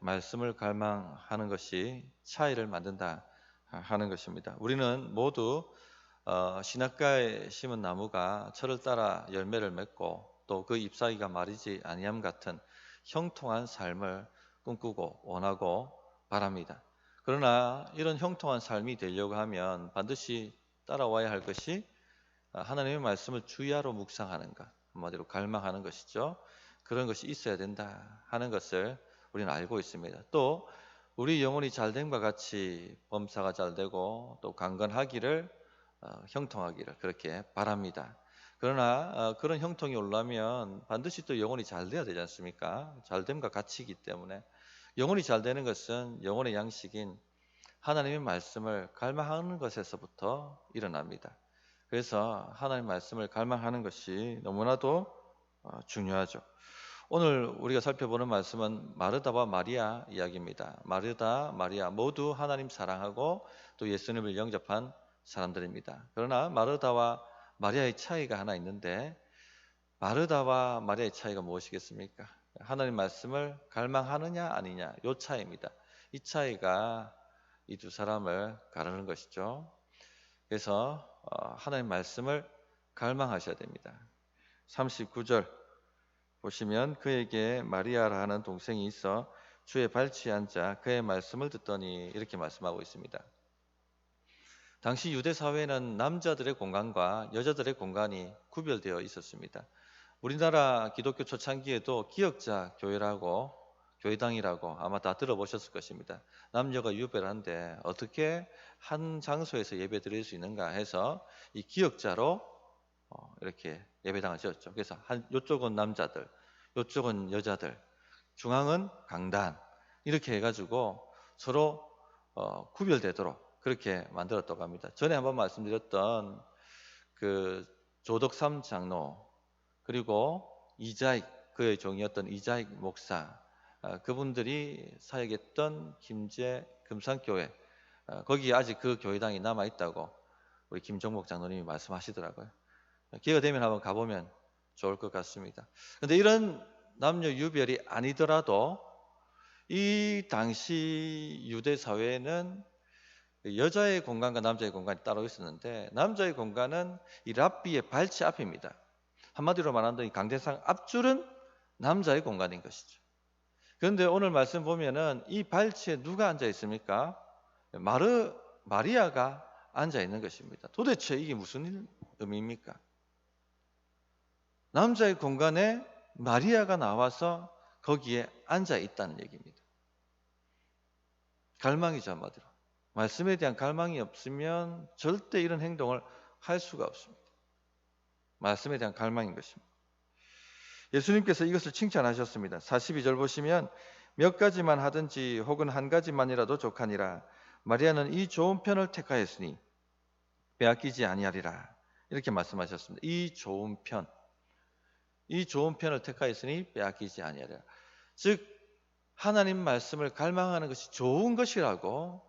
말씀을 갈망하는 것이 차이를 만든다 하는 것입니다. 우리는 모두 신학가에 심은 나무가 철을 따라 열매를 맺고 또 그 잎사귀가 마르지 아니함 같은 형통한 삶을 꿈꾸고 원하고 바랍니다. 그러나 이런 형통한 삶이 되려고 하면 반드시 따라와야 할 것이 하나님의 말씀을 주야로 묵상하는 것, 한마디로 갈망하는 것이죠. 그런 것이 있어야 된다 하는 것을 우리는 알고 있습니다. 또 우리 영혼이 잘됨과 같이 범사가 잘되고 또 강건하기를 형통하기를 그렇게 바랍니다. 그러나 그런 형통이 오려면 반드시 또 영혼이 잘 돼야 되지 않습니까? 잘됨과 같이이기 때문에 영혼이 잘 되는 것은 영혼의 양식인 하나님의 말씀을 갈망하는 것에서부터 일어납니다. 그래서 하나님 말씀을 갈망하는 것이 너무나도 중요하죠. 오늘 우리가 살펴보는 말씀은 마르다와 마리아 이야기입니다. 마르다, 마리아 모두 하나님 사랑하고 또 예수님을 영접한 사람들입니다. 그러나 마르다와 마리아의 차이가 하나 있는데 마르다와 마리아의 차이가 무엇이겠습니까? 하나님 말씀을 갈망하느냐 아니냐 이 차이입니다. 이 차이가 이 두 사람을 가르는 것이죠. 그래서 하나님 말씀을 갈망하셔야 됩니다. 39절 보시면 그에게 마리아라 하는 동생이 있어 주의 발치에 앉아 그의 말씀을 듣더니 이렇게 말씀하고 있습니다. 당시 유대 사회는 남자들의 공간과 여자들의 공간이 구별되어 있었습니다. 우리나라 기독교 초창기에도 기역자 교회라고 교회당이라고 아마 다 들어보셨을 것입니다. 남녀가 유별한데 어떻게 한 장소에서 예배 드릴 수 있는가 해서 이 기역자로 이렇게 예배당을 지었죠. 그래서 이쪽은 남자들, 이쪽은 여자들, 중앙은 강단 이렇게 해가지고 서로 구별되도록 그렇게 만들었다고 합니다. 전에 한번 말씀드렸던 그 조덕삼 장로 그리고 이자익 그의 종이었던 이자익 목사 그분들이 사역했던 김제 금산교회 거기 아직 그 교회당이 남아 있다고 우리 김종목 장로님이 말씀하시더라고요. 기회가 되면 한번 가보면 좋을 것 같습니다. 그런데 이런 남녀 유별이 아니더라도 이 당시 유대 사회에는 여자의 공간과 남자의 공간이 따로 있었는데 남자의 공간은 이 랍비의 발치 앞입니다. 한마디로 말하면 이 강대상 앞줄은 남자의 공간인 것이죠. 그런데 오늘 말씀 보면은 이 발치에 누가 앉아 있습니까? 마리아가 앉아 있는 것입니다. 도대체 이게 무슨 의미입니까? 남자의 공간에 마리아가 나와서 거기에 앉아 있다는 얘기입니다. 갈망이죠, 한마디로. 말씀에 대한 갈망이 없으면 절대 이런 행동을 할 수가 없습니다. 말씀에 대한 갈망인 것입니다. 예수님께서 이것을 칭찬하셨습니다. 42절 보시면 몇 가지만 하든지 혹은 한 가지만이라도 족하니라. 마리아는 이 좋은 편을 택하였으니 빼앗기지 아니하리라. 이렇게 말씀하셨습니다. 이 좋은 편을 택하였으니 빼앗기지 아니하리라. 즉 하나님 말씀을 갈망하는 것이 좋은 것이라고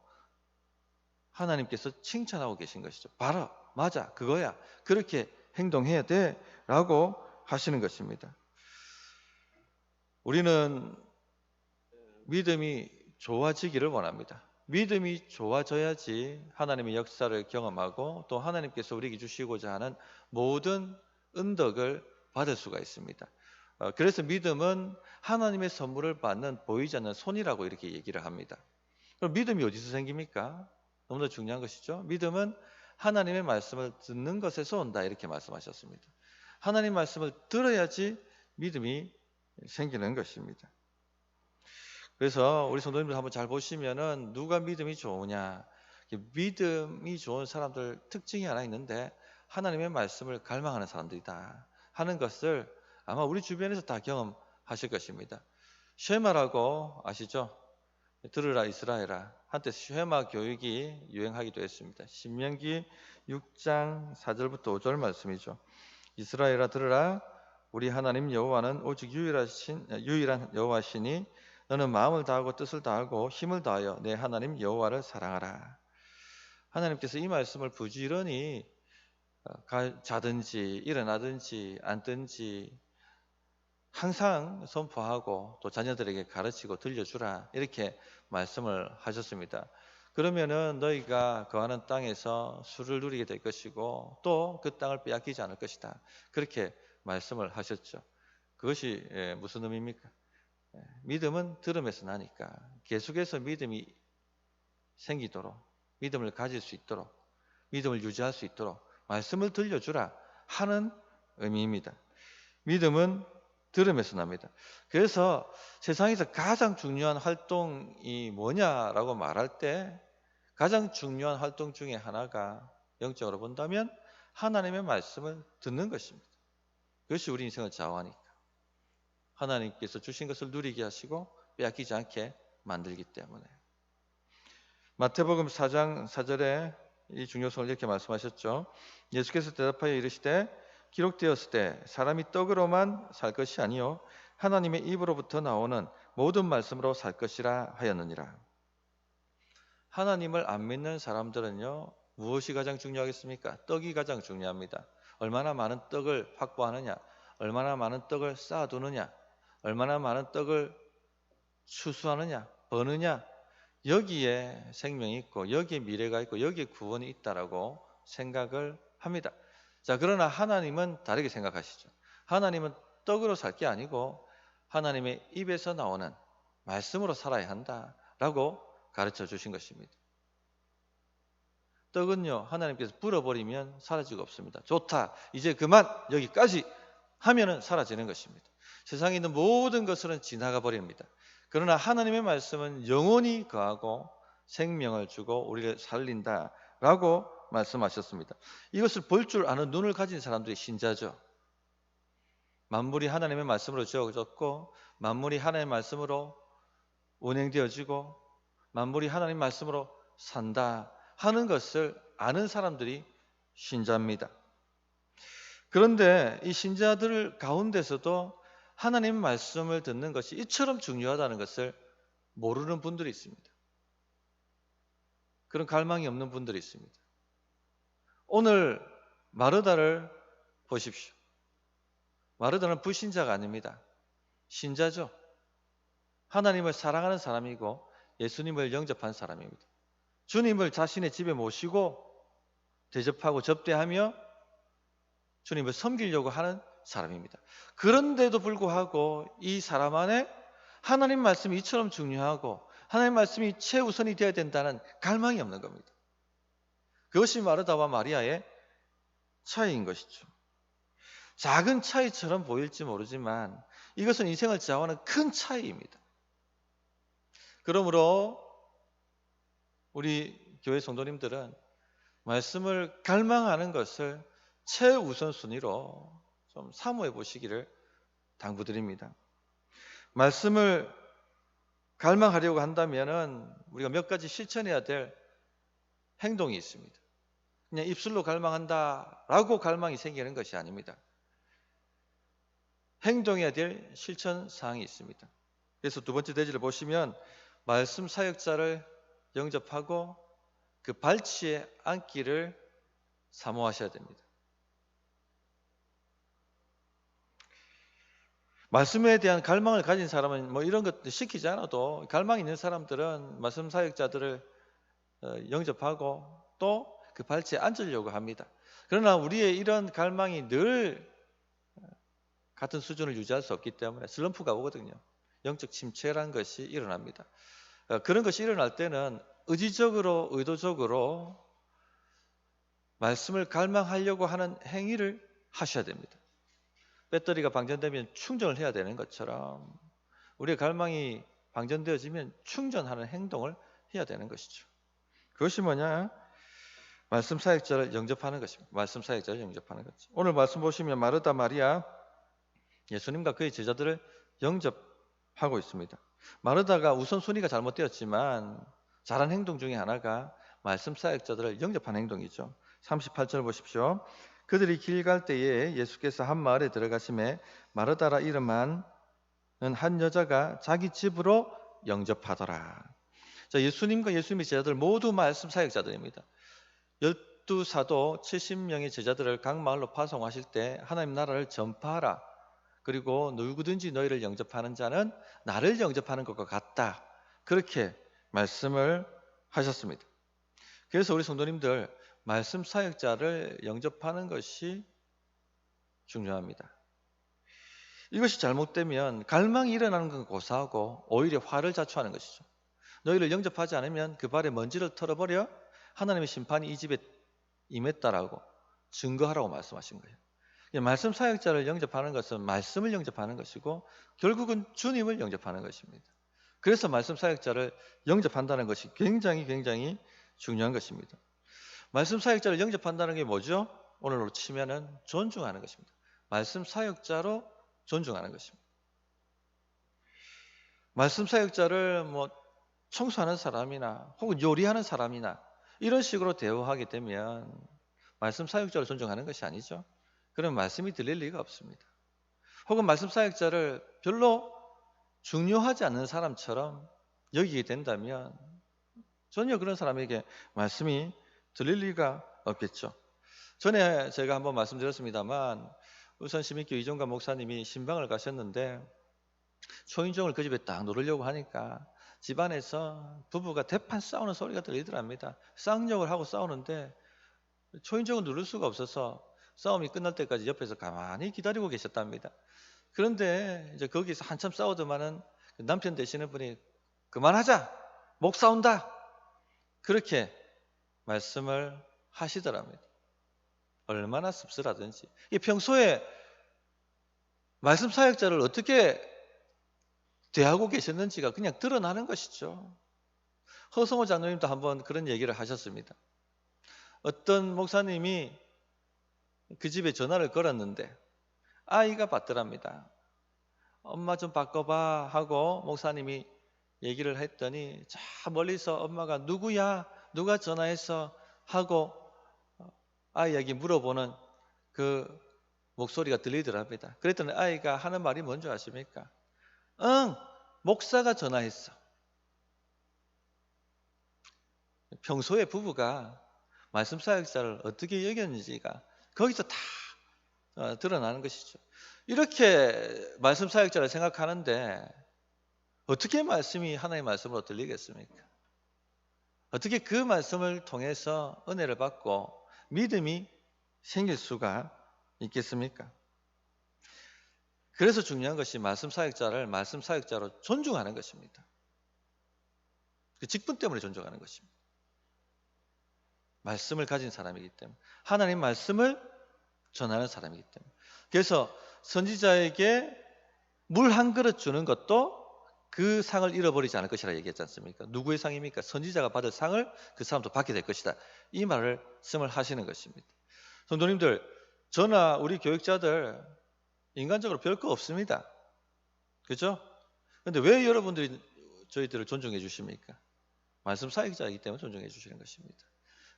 하나님께서 칭찬하고 계신 것이죠. 봐라, 맞아, 그거야. 그렇게 행동해야 돼 라고 하시는 것입니다. 우리는 믿음이 좋아지기를 원합니다. 믿음이 좋아져야지 하나님의 역사를 경험하고 또 하나님께서 우리에게 주시고자 하는 모든 은덕을 받을 수가 있습니다. 그래서 믿음은 하나님의 선물을 받는 보이지 않는 손이라고 이렇게 얘기를 합니다. 그럼 믿음이 어디서 생깁니까? 너무나 중요한 것이죠. 믿음은 하나님의 말씀을 듣는 것에서 온다 이렇게 말씀하셨습니다. 하나님 말씀을 들어야지 믿음이 생기는 것입니다. 그래서 우리 성도님들 한번 잘 보시면은 누가 믿음이 좋으냐, 믿음이 좋은 사람들 특징이 하나 있는데 하나님의 말씀을 갈망하는 사람들이다 하는 것을 아마 우리 주변에서 다 경험하실 것입니다. 쉐마라고 아시죠? 들으라 이스라엘아. 한때 쉐마 교육이 유행하기도 했습니다. 신명기 6장 4절부터 5절 말씀이죠. 이스라엘아 들으라. 우리 하나님 여호와는 오직 유일한 여호와시니 너는 마음을 다하고 뜻을 다하고 힘을 다하여 내 하나님 여호와를 사랑하라. 하나님께서 이 말씀을 부지런히 자든지 일어나든지 앉든지 항상 선포하고 또 자녀들에게 가르치고 들려주라 이렇게 말씀을 하셨습니다. 그러면은 너희가 거하는 땅에서 수를 누리게 될 것이고 또 그 땅을 빼앗기지 않을 것이다. 그렇게 말씀을 하셨죠. 그것이 무슨 의미입니까? 믿음은 들음에서 나니까 계속해서 믿음이 생기도록, 믿음을 가질 수 있도록, 믿음을 유지할 수 있도록 말씀을 들려주라 하는 의미입니다. 믿음은 들음에서 납니다. 그래서 세상에서 가장 중요한 활동이 뭐냐라고 말할 때 가장 중요한 활동 중에 하나가 영적으로 본다면 하나님의 말씀을 듣는 것입니다. 그것이 우리 인생을 좌우하니까. 하나님께서 주신 것을 누리게 하시고 빼앗기지 않게 만들기 때문에. 마태복음 4장 4절에 이 중요성을 이렇게 말씀하셨죠. 예수께서 대답하여 이르시되 기록되었을 때 사람이 떡으로만 살 것이 아니요 하나님의 입으로부터 나오는 모든 말씀으로 살 것이라 하였느니라. 하나님을 안 믿는 사람들은요 무엇이 가장 중요하겠습니까? 떡이 가장 중요합니다. 얼마나 많은 떡을 확보하느냐, 얼마나 많은 떡을 쌓아두느냐, 얼마나 많은 떡을 추수하느냐, 버느냐, 여기에 생명이 있고 여기에 미래가 있고 여기에 구원이 있다라고 생각을 합니다. 자, 그러나 하나님은 다르게 생각하시죠. 하나님은 떡으로 살 게 아니고 하나님의 입에서 나오는 말씀으로 살아야 한다라고 가르쳐 주신 것입니다. 떡은요 하나님께서 불어버리면 사라지고 없습니다. 좋다, 이제 그만 여기까지 하면은 사라지는 것입니다. 세상에 있는 모든 것은 지나가 버립니다. 그러나 하나님의 말씀은 영원히 거하고 생명을 주고 우리를 살린다라고 말씀하셨습니다. 이것을 볼 줄 아는 눈을 가진 사람들이 신자죠. 만물이 하나님의 말씀으로 지어졌고 만물이 하나님의 말씀으로 운행되어지고 만물이 하나님의 말씀으로 산다 하는 것을 아는 사람들이 신자입니다. 그런데 이 신자들 가운데서도 하나님의 말씀을 듣는 것이 이처럼 중요하다는 것을 모르는 분들이 있습니다. 그런 갈망이 없는 분들이 있습니다. 오늘 마르다를 보십시오. 마르다는 불신자가 아닙니다. 신자죠. 하나님을 사랑하는 사람이고 예수님을 영접한 사람입니다. 주님을 자신의 집에 모시고 대접하고 접대하며 주님을 섬기려고 하는 사람입니다. 그런데도 불구하고 이 사람 안에 하나님 말씀이 이처럼 중요하고 하나님 말씀이 최우선이 되어야 된다는 갈망이 없는 겁니다. 그것이 마르다와 마리아의 차이인 것이죠. 작은 차이처럼 보일지 모르지만 이것은 인생을 좌우하는 큰 차이입니다. 그러므로 우리 교회 성도님들은 말씀을 갈망하는 것을 최우선순위로 좀 사모해 보시기를 당부드립니다. 말씀을 갈망하려고 한다면 우리가 몇 가지 실천해야 될 행동이 있습니다. 그냥 입술로 갈망한다라고 갈망이 생기는 것이 아닙니다. 행동해야 될 실천 사항이 있습니다. 그래서 두 번째 대지를 보시면 말씀 사역자를 영접하고 그 발치에 앉기를 사모하셔야 됩니다. 말씀에 대한 갈망을 가진 사람은 뭐 이런 것 시키지 않아도 갈망이 있는 사람들은 말씀 사역자들을 영접하고 또 그 발치에 앉으려고 합니다. 그러나 우리의 이런 갈망이 늘 같은 수준을 유지할 수 없기 때문에 슬럼프가 오거든요. 영적 침체라는 것이 일어납니다. 그런 것이 일어날 때는 의지적으로 의도적으로 말씀을 갈망하려고 하는 행위를 하셔야 됩니다. 배터리가 방전되면 충전을 해야 되는 것처럼 우리의 갈망이 방전되어지면 충전하는 행동을 해야 되는 것이죠. 그것이 뭐냐? 말씀 사역자를 영접하는 것입니다. 말씀 사역자를 영접하는 거죠. 오늘 말씀 보시면 마르다 마리아 예수님과 그의 제자들을 영접하고 있습니다. 마르다가 우선순위가 잘못되었지만 잘한 행동 중에 하나가 말씀 사역자들을 영접하는 행동이죠. 38절 보십시오. 그들이 길 갈 때에 예수께서 한 마을에 들어가심에 마르다라 이름하는 한 여자가 자기 집으로 영접하더라. 자, 예수님과 예수님의 제자들 모두 말씀 사역자들입니다. 12사도 70명의 제자들을 각 마을로 파송하실 때 하나님 나라를 전파하라, 그리고 누구든지 너희를 영접하는 자는 나를 영접하는 것과 같다. 그렇게 말씀을 하셨습니다. 그래서 우리 성도님들 말씀 사역자를 영접하는 것이 중요합니다. 이것이 잘못되면 갈망이 일어나는 건 고사하고 오히려 화를 자초하는 것이죠. 너희를 영접하지 않으면 그 발에 먼지를 털어버려 하나님의 심판이 이 집에 임했다라고 증거하라고 말씀하신 거예요. 말씀 사역자를 영접하는 것은 말씀을 영접하는 것이고 결국은 주님을 영접하는 것입니다. 그래서 말씀 사역자를 영접한다는 것이 굉장히 중요한 것입니다. 말씀 사역자를 영접한다는 게 뭐죠? 오늘로 치면은 존중하는 것입니다. 말씀 사역자로 존중하는 것입니다. 말씀 사역자를 청소하는 사람이나 혹은 요리하는 사람이나 이런 식으로 대우하게 되면 말씀 사역자를 존중하는 것이 아니죠. 그러면 말씀이 들릴 리가 없습니다. 혹은 말씀 사역자를 별로 중요하지 않는 사람처럼 여기게 된다면 전혀 그런 사람에게 말씀이 들릴 리가 없겠죠. 전에 제가 한번 말씀드렸습니다만 우선 시민교회 이종관 목사님이 신방을 가셨는데 초인종을 그 집에 딱 누르려고 하니까 집안에서 부부가 대판 싸우는 소리가 들리더랍니다. 쌍욕을 하고 싸우는데 초인종을 누를 수가 없어서 싸움이 끝날 때까지 옆에서 가만히 기다리고 계셨답니다. 그런데 이제 거기서 한참 싸우더만은 남편 되시는 분이 그만하자, 목 싸운다, 그렇게 말씀을 하시더랍니다. 얼마나 씁쓸하든지. 이 평소에 말씀 사역자를 어떻게 대하고 계셨는지가 그냥 드러나는 것이죠. 허성호 장로님도 한번 그런 얘기를 하셨습니다. 어떤 목사님이 그 집에 전화를 걸었는데 아이가 받더랍니다. 엄마 좀 바꿔봐 하고 목사님이 얘기를 했더니 저 멀리서 엄마가 누구야? 누가 전화했어? 하고 아이에게 물어보는 그 목소리가 들리더랍니다. 그랬더니 아이가 하는 말이 뭔지 아십니까? 응, 목사가 전화했어. 평소에 부부가 말씀 사역자를 어떻게 여겼는지가 거기서 다 드러나는 것이죠. 이렇게 말씀 사역자를 생각하는데 어떻게 말씀이 하나님의 말씀으로 들리겠습니까? 어떻게 그 말씀을 통해서 은혜를 받고 믿음이 생길 수가 있겠습니까? 그래서 중요한 것이 말씀 사역자를 말씀 사역자로 존중하는 것입니다. 그 직분 때문에 존중하는 것입니다. 말씀을 가진 사람이기 때문에, 하나님 말씀을 전하는 사람이기 때문에. 그래서 선지자에게 물 한 그릇 주는 것도 그 상을 잃어버리지 않을 것이라 얘기했지 않습니까? 누구의 상입니까? 선지자가 받을 상을 그 사람도 받게 될 것이다. 이 말씀을 하시는 것입니다. 성도님들, 저나 우리 교육자들 인간적으로 별거 없습니다. 그렇죠? 그런데 왜 여러분들이 저희들을 존중해 주십니까? 말씀 사역자이기 때문에 존중해 주시는 것입니다.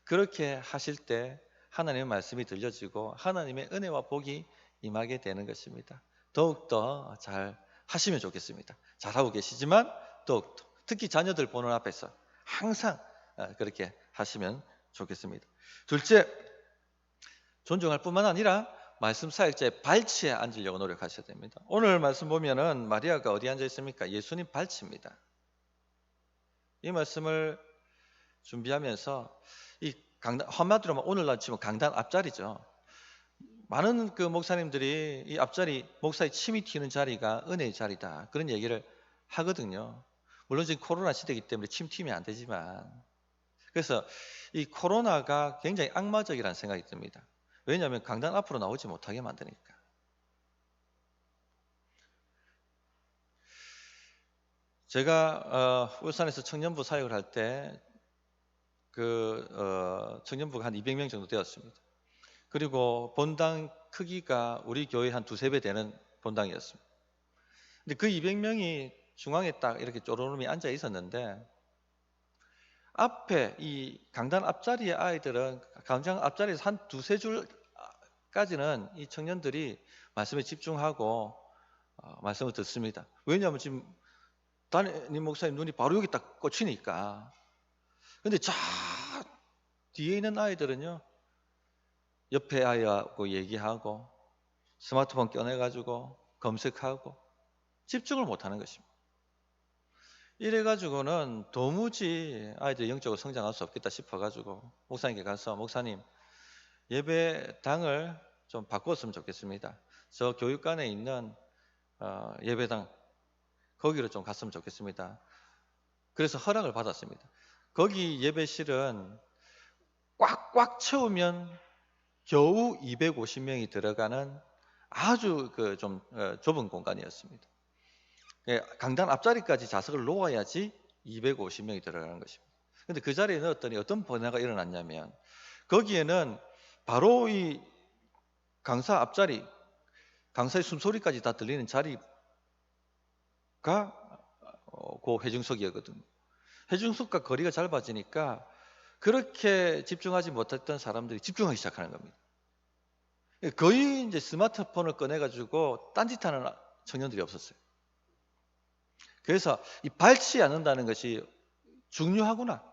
그렇게 하실 때 하나님의 말씀이 들려지고 하나님의 은혜와 복이 임하게 되는 것입니다. 더욱더 잘 하시면 좋겠습니다. 잘하고 계시지만 더욱더 특히 자녀들 보는 앞에서 항상 그렇게 하시면 좋겠습니다. 둘째, 존중할 뿐만 아니라 말씀 사역자의 발치에 앉으려고 노력하셔야 됩니다. 오늘 말씀 보면은 마리아가 어디 앉아 있습니까? 예수님 발치입니다. 이 말씀을 준비하면서 이 강단, 한마디로 오늘날 치면 강단 앞자리죠. 많은 그 목사님들이 이 앞자리, 목사의 침이 튀는 자리가 은혜의 자리다, 그런 얘기를 하거든요. 물론 지금 코로나 시대이기 때문에 침 튀면 안 되지만, 그래서 이 코로나가 굉장히 악마적이라는 생각이 듭니다. 왜냐하면 강단 앞으로 나오지 못하게 만드니까. 제가 울산에서 청년부 사역을 할 때 청년부가 한 200명 정도 되었습니다. 그리고 본당 크기가 우리 교회 한 두세 배 되는 본당이었습니다. 근데 그 200명이 중앙에 딱 이렇게 쪼르르미 앉아 있었는데, 앞에 이 강단 앞자리의 아이들은 강당 앞자리에서 한 두세 줄까지는 이 청년들이 말씀에 집중하고 말씀을 듣습니다. 왜냐하면 지금 담임 목사님 눈이 바로 여기 딱 꽂히니까. 근데 저 뒤에 있는 아이들은요, 옆에 아이하고 얘기하고 스마트폰 꺼내가지고 검색하고 집중을 못하는 것입니다. 이래가지고는 도무지 아이들이 영적으로 성장할 수 없겠다 싶어가지고 목사님께 가서 목사님 예배당을 좀 바꿨으면 좋겠습니다. 저 교육관에 있는 예배당 거기로 좀 갔으면 좋겠습니다. 그래서 허락을 받았습니다. 거기 예배실은 꽉꽉 채우면 겨우 250명이 들어가는 아주 좀 좁은 공간이었습니다. 강단 앞자리까지 좌석을 놓아야지 250명이 들어가는 것입니다. 근데 그 자리에 넣었더니 어떤 변화가 일어났냐면 거기에는 바로 이 강사 앞자리, 강사의 숨소리까지 다 들리는 자리가 그 회중석이었거든요. 회중석과 거리가 짧아지니까 그렇게 집중하지 못했던 사람들이 집중하기 시작하는 겁니다. 거의 이제 스마트폰을 꺼내가지고 딴짓하는 청년들이 없었어요. 그래서 이 밟지 않는다는 것이 중요하구나.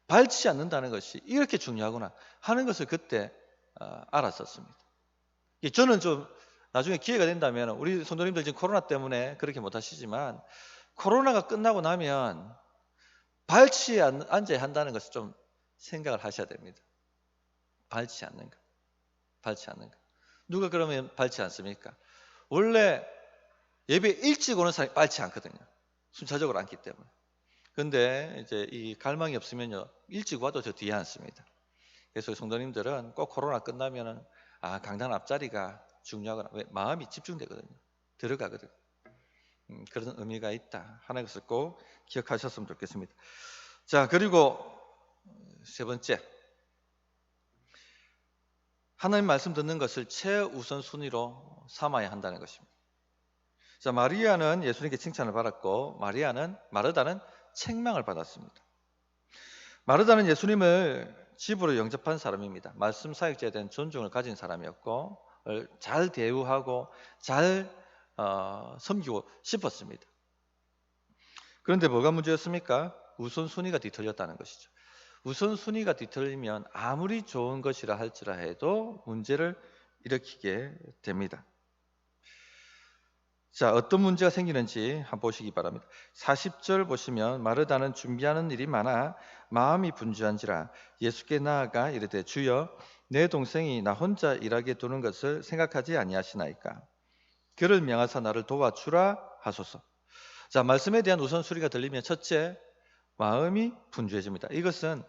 밟지 않는다는 것이 이렇게 중요하구나 하는 것을 그때 알았었습니다. 저는 좀 나중에 기회가 된다면 우리 성도님들 지금 코로나 때문에 그렇게 못하시지만 코로나가 끝나고 나면 밟지 앉아야 한다는 것을 좀 생각을 하셔야 됩니다. 밟지 않는 것. 밟지 않는 것. 누가 그러면 밟지 않습니까? 원래 예배 일찍 오는 사람이 밟지 않거든요. 순차적으로 앉기 때문에. 근데 이제 이 갈망이 없으면요. 일찍 와도 저 뒤에 앉습니다. 그래서 성도님들은 꼭 코로나 끝나면은 강단 앞자리가 중요하거나 왜 마음이 집중되거든요. 들어가거든요. 그런 의미가 있다 하는 것을 꼭 기억하셨으면 좋겠습니다. 자, 그리고 세 번째, 하나님 말씀 듣는 것을 최우선 순위로 삼아야 한다는 것입니다. 자, 마리아는 예수님께 칭찬을 받았고 마르다는 책망을 받았습니다. 마르다는 예수님을 집으로 영접한 사람입니다. 말씀 사역자에 대한 존중을 가진 사람이었고 잘 대우하고 잘 섬기고 싶었습니다. 그런데 뭐가 문제였습니까? 우선순위가 뒤틀렸다는 것이죠. 우선순위가 뒤틀리면 아무리 좋은 것이라 할지라 해도 문제를 일으키게 됩니다. 자, 어떤 문제가 생기는지 한번 보시기 바랍니다. 40절 보시면 마르다는 준비하는 일이 많아 마음이 분주한지라 예수께 나아가 이르되 주여 내 동생이 나 혼자 일하게 두는 것을 생각하지 아니하시나이까 그를 명하사 나를 도와주라 하소서. 자, 말씀에 대한 우선순위가 들리면 첫째, 마음이 분주해집니다. 이것은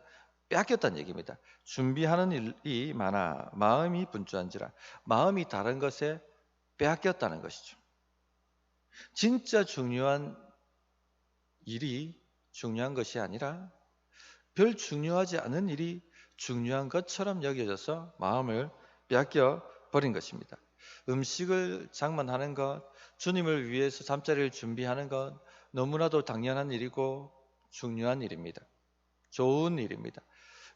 빼앗겼다는 얘기입니다. 준비하는 일이 많아 마음이 분주한지라 마음이 다른 것에 빼앗겼다는 것이죠. 진짜 중요한 일이 중요한 것이 아니라 별 중요하지 않은 일이 중요한 것처럼 여겨져서 마음을 빼앗겨 버린 것입니다. 음식을 장만하는 것, 주님을 위해서 잠자리를 준비하는 것 너무나도 당연한 일이고 중요한 일입니다. 좋은 일입니다.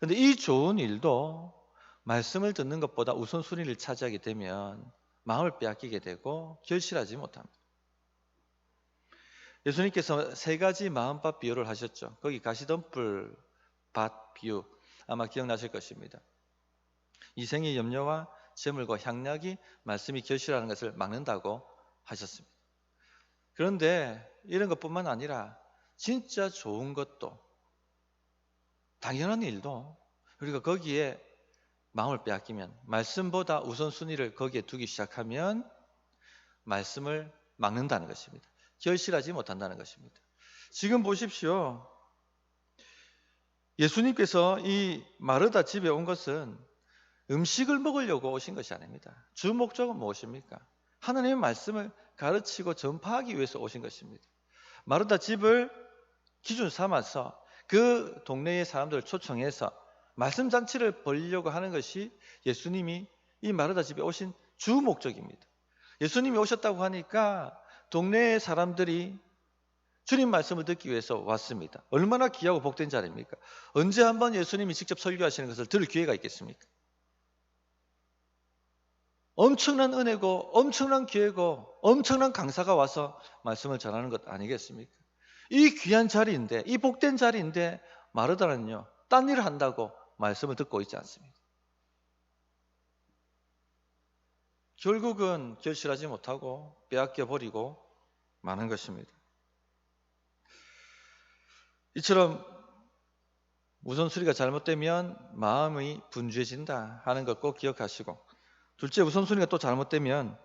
그런데 이 좋은 일도 말씀을 듣는 것보다 우선순위를 차지하게 되면 마음을 빼앗기게 되고 결실하지 못합니다. 예수님께서 세 가지 마음밭 비유를 하셨죠. 거기 가시덤불 밭 비유 아마 기억나실 것입니다. 이생의 염려와 재물과 향락이 말씀이 결실하는 것을 막는다고 하셨습니다. 그런데 이런 것뿐만 아니라 진짜 좋은 것도 당연한 일도 우리가 거기에 마음을 빼앗기면 말씀보다 우선순위를 거기에 두기 시작하면 말씀을 막는다는 것입니다. 결실하지 못한다는 것입니다. 지금 보십시오. 예수님께서 이 마르다 집에 온 것은 음식을 먹으려고 오신 것이 아닙니다. 주 목적은 무엇입니까? 하나님의 말씀을 가르치고 전파하기 위해서 오신 것입니다. 마르다 집을 기준 삼아서 그 동네의 사람들을 초청해서 말씀 잔치를 벌이려고 하는 것이 예수님이 이 마르다 집에 오신 주 목적입니다. 예수님이 오셨다고 하니까 동네의 사람들이 주님 말씀을 듣기 위해서 왔습니다. 얼마나 귀하고 복된 자리입니까? 언제 한번 예수님이 직접 설교하시는 것을 들을 기회가 있겠습니까? 엄청난 은혜고 엄청난 기회고 엄청난 강사가 와서 말씀을 전하는 것 아니겠습니까? 이 귀한 자리인데 이 복된 자리인데 마르다는요 딴 일을 한다고 말씀을 듣고 있지 않습니다. 결국은 결실하지 못하고 빼앗겨 버리고 마는 것입니다. 이처럼 우선순위가 잘못되면 마음이 분주해진다 하는 것 꼭 기억하시고, 둘째, 우선순위가 또 잘못되면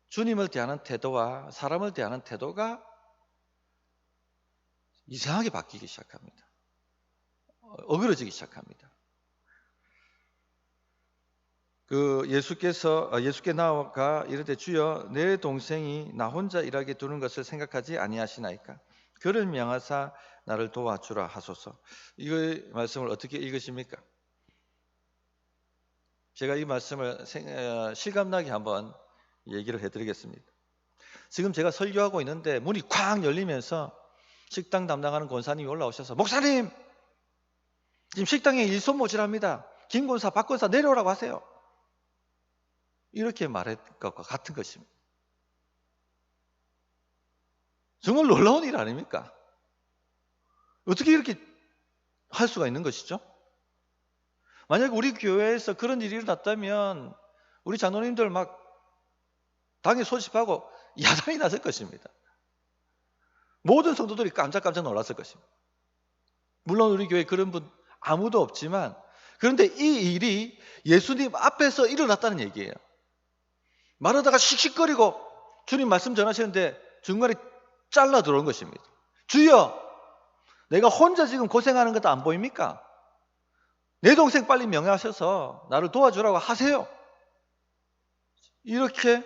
주님을 대하는 태도와 사람을 대하는 태도가 이상하게 바뀌기 시작합니다. 어그러지기 시작합니다. 예수께 나아가 이르되 주여 내 동생이 나 혼자 일하게 두는 것을 생각하지 아니하시나이까? 그를 명하사 나를 도와주라 하소서. 이 말씀을 어떻게 읽으십니까? 제가 이 말씀을 실감나게 한번 얘기를 해드리겠습니다. 지금 제가 설교하고 있는데 문이 쾅 열리면서 식당 담당하는 권사님이 올라오셔서, 목사님! 지금 식당에 일손 모자랍니다. 김 권사, 박 권사 내려오라고 하세요. 이렇게 말할 것과 같은 것입니다. 정말 놀라운 일 아닙니까? 어떻게 이렇게 할 수가 있는 것이죠? 만약 우리 교회에서 그런 일이 일어났다면 우리 장로님들 막 당에 소집하고 야단이 났을 것입니다. 모든 성도들이 깜짝깜짝 놀랐을 것입니다. 물론 우리 교회에 그런 분 아무도 없지만, 그런데 이 일이 예수님 앞에서 일어났다는 얘기예요. 말하다가 씩씩거리고 주님 말씀 전하시는데 중간에 잘라 들어온 것입니다. 주여, 내가 혼자 지금 고생하는 것도 안 보입니까? 내 동생 빨리 명하셔서 나를 도와주라고 하세요. 이렇게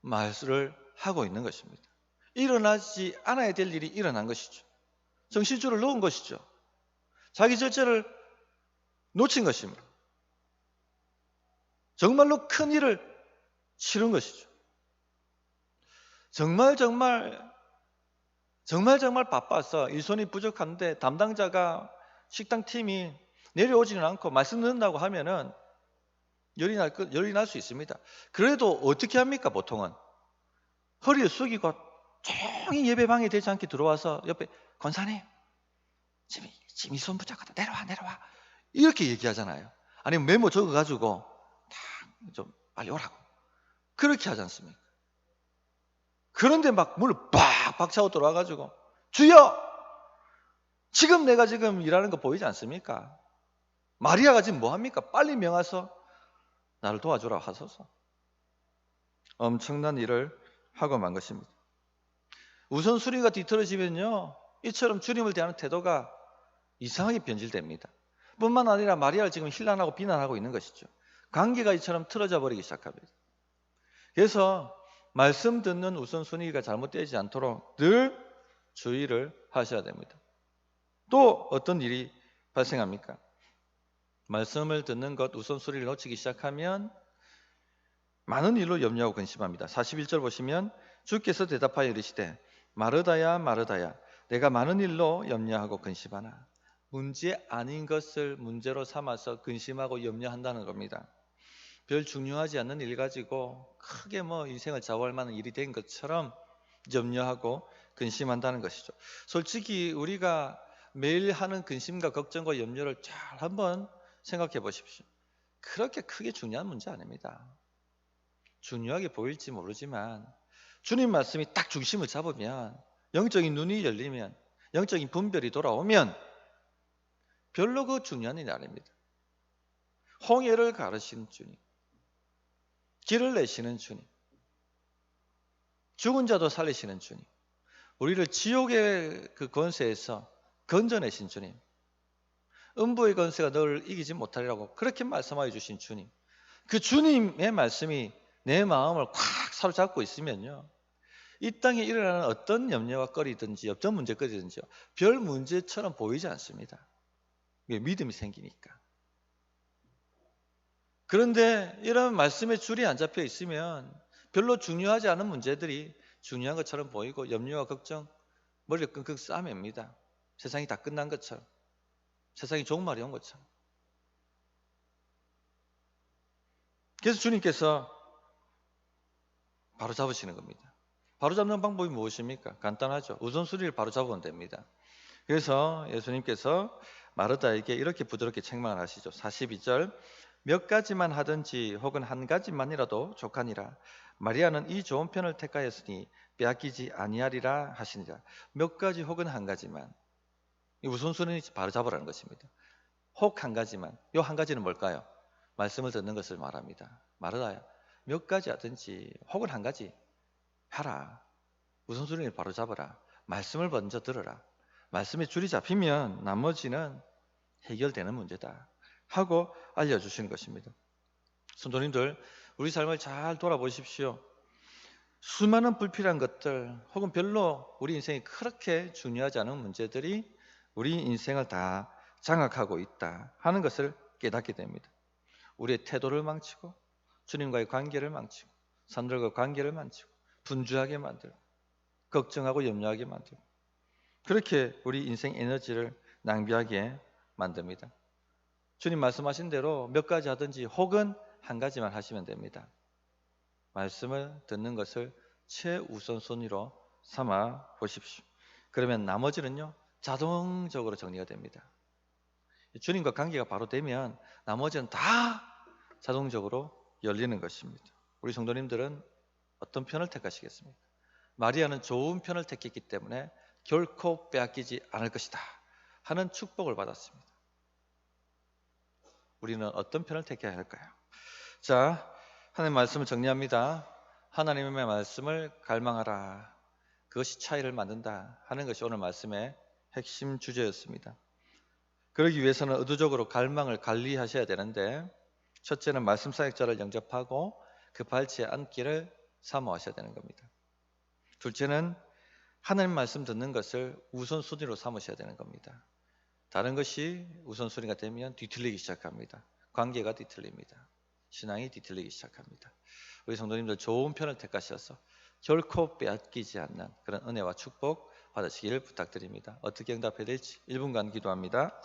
말씀을 하고 있는 것입니다. 일어나지 않아야 될 일이 일어난 것이죠. 정신줄을 놓은 것이죠. 자기 절제를 놓친 것입니다. 정말로 큰 일을 치른 것이죠. 정말 바빠서 일손이 부족한데 담당자가 식당 팀이 내려오지는 않고 말씀 듣는다고 하면은 열이 날 수 있습니다. 그래도 어떻게 합니까? 보통은 허리를 숙이고 조용히 예배방에 되지 않게 들어와서 옆에, 권사님 지금 일손 부족하다, 내려와 이렇게 얘기하잖아요. 아니면 메모 적어가지고 좀 빨리 오라고 그렇게 하지 않습니까? 그런데 막 문을 빡 차고 들어와가지고, 주여, 지금 내가 지금 일하는 거 보이지 않습니까? 마리아가 지금 뭐합니까? 빨리 명하서 나를 도와주라 하소서. 엄청난 일을 하고 만 것입니다. 우선순위가 뒤틀어지면요, 이처럼 주님을 대하는 태도가 이상하게 변질됩니다. 뿐만 아니라 마리아를 지금 힐난하고 비난하고 있는 것이죠. 관계가 이처럼 틀어져 버리기 시작합니다. 그래서 말씀 듣는 우선순위가 잘못되지 않도록 늘 주의를 하셔야 됩니다. 또 어떤 일이 발생합니까? 말씀을 듣는 것 우선순위를 놓치기 시작하면 많은 일로 염려하고 근심합니다. 41절 보시면 주께서 대답하여 이르시되 마르다야 마르다야 내가 많은 일로 염려하고 근심하나. 문제 아닌 것을 문제로 삼아서 근심하고 염려한다는 겁니다. 별 중요하지 않는 일 가지고 크게 인생을 좌우할 만한 일이 된 것처럼 염려하고 근심한다는 것이죠. 솔직히 우리가 매일 하는 근심과 걱정과 염려를 잘 한번 생각해 보십시오. 그렇게 크게 중요한 문제 아닙니다. 중요하게 보일지 모르지만 주님 말씀이 딱 중심을 잡으면, 영적인 눈이 열리면, 영적인 분별이 돌아오면 별로 그 중요한 일이 아닙니다. 홍해를 가르시는 주님, 길을 내시는 주님, 죽은 자도 살리시는 주님, 우리를 지옥의 그 권세에서 건져내신 주님, 음부의 권세가 너를 이기지 못하리라고 그렇게 말씀하여 주신 주님, 그 주님의 말씀이 내 마음을 콱 사로잡고 있으면요, 이 땅에 일어나는 어떤 염려와 거리든지 어떤 문제거리든지요, 별 문제처럼 보이지 않습니다. 믿음이 생기니까. 그런데 이런 말씀의 줄이 안 잡혀 있으면 별로 중요하지 않은 문제들이 중요한 것처럼 보이고 염려와 걱정, 머리를 끙끙 싸맵니다. 세상이 다 끝난 것처럼, 세상이 종말이 온 것처럼. 그래서 주님께서 바로 잡으시는 겁니다. 바로 잡는 방법이 무엇입니까? 간단하죠. 우선순위를 바로 잡으면 됩니다. 그래서 예수님께서 마르다에게 이렇게 부드럽게 책망을 하시죠. 42절 몇 가지만 하든지 혹은 한 가지만이라도 족하니라. 마리아는 이 좋은 편을 택하였으니 빼앗기지 아니하리라 하시니라. 몇 가지 혹은 한 가지만. 이 우선순위 바로 잡으라는 것입니다. 혹 한 가지만. 요 한 가지는 뭘까요? 말씀을 듣는 것을 말합니다. 말하다요. 몇 가지 하든지 혹은 한 가지 하라. 우선순위를 바로 잡아라. 말씀을 먼저 들어라. 말씀에 줄이 잡히면 나머지는 해결되는 문제다 하고 알려주시는 것입니다. 성도님들, 우리 삶을 잘 돌아보십시오. 수많은 불필요한 것들 혹은 별로 우리 인생이 그렇게 중요하지 않은 문제들이 우리 인생을 다 장악하고 있다 하는 것을 깨닫게 됩니다. 우리의 태도를 망치고 주님과의 관계를 망치고 사람들과 관계를 망치고 분주하게 만들고 걱정하고 염려하게 만들고 그렇게 우리 인생 에너지를 낭비하게 만듭니다. 주님 말씀하신 대로 몇 가지 하든지 혹은 한 가지만 하시면 됩니다. 말씀을 듣는 것을 최우선순위로 삼아 보십시오. 그러면 나머지는요 자동적으로 정리가 됩니다. 주님과 관계가 바로 되면 나머지는 다 자동적으로 열리는 것입니다. 우리 성도님들은 어떤 편을 택하시겠습니까? 마리아는 좋은 편을 택했기 때문에 결코 빼앗기지 않을 것이다 하는 축복을 받았습니다. 우리는 어떤 편을 택해야 할까요? 자, 하나님의 말씀을 정리합니다. 하나님의 말씀을 갈망하라. 그것이 차이를 만든다 하는 것이 오늘 말씀의 핵심 주제였습니다. 그러기 위해서는 의도적으로 갈망을 관리하셔야 되는데 첫째는 말씀 사역자를 영접하고 그 발치에 앉기를 사모하셔야 되는 겁니다. 둘째는 하나님 말씀 듣는 것을 우선순위로 삼으셔야 되는 겁니다. 다른 것이 우선순위가 되면 뒤틀리기 시작합니다. 관계가 뒤틀립니다. 신앙이 뒤틀리기 시작합니다. 우리 성도님들 좋은 편을 택하셔서 결코 빼앗기지 않는 그런 은혜와 축복 받으시기를 부탁드립니다. 어떻게 응답해야 될지 1분간 기도합니다.